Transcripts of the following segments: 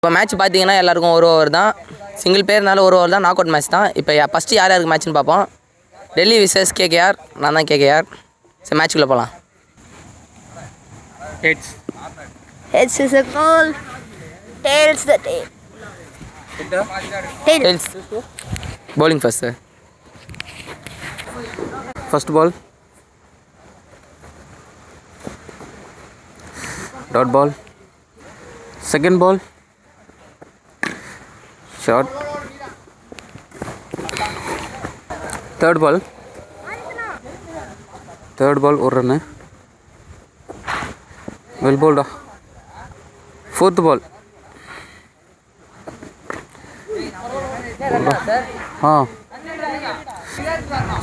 இப்போ மேட்ச் பார்த்தீங்கன்னா எல்லாருக்கும் ஒரு ஓவர் தான், சிங்கிள் பேர்னால ஒரு ஓவர் தான், நாக் அவுட் மேட்ச் தான். இப்போ ஃபஸ்ட்டு யார் யாருக்கு மேட்ச்னு பார்ப்போம். Delhi versus KKR. நான் தான் கேகேஆர். சரி மேட்ச்சுக்குள்ளே போகலாம். Heads is a goal. Tails the tail. Tails. Bowling first sir. First ball. Dot ball. Second ball. Short. Third ball. One run. Well bowled. Fourth ball.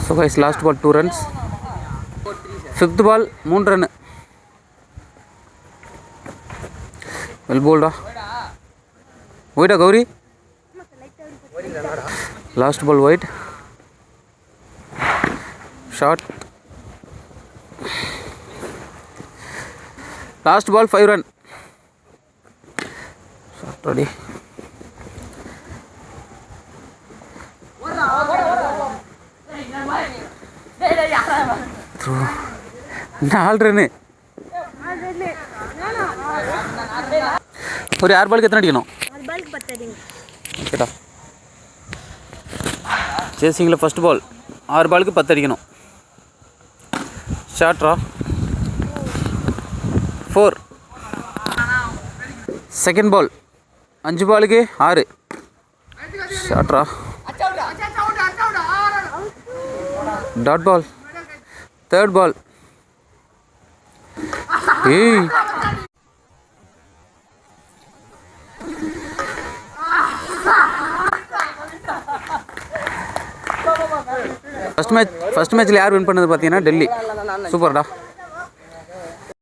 So guys, last ball 2 runs. Fifth ball 3 run. Well bowled. Wide Gauri. Last ball wide. Short. Last ball 5 run. Short ready. Through. 4 run. ஒரு 6 பாலுக்கு எத்தனை அடிக்கணும்? 6 பாலுக்கு 10 அடிக்கணும். ஓகேடா. சேசிங்கில் first பால் 6 பாலுக்கு 10 அடிக்கணும். ஷார்ட்ரா 4. Second ball 5 பாலுக்கு 6. ஷார்ட்ரா. Dot ball. Third ball. ஏய் ஃபர்ஸ்ட் மேட்ச்சில் யார் வின் பண்ணது பார்த்தீங்கன்னா டெல்லி. சூப்பர்டா.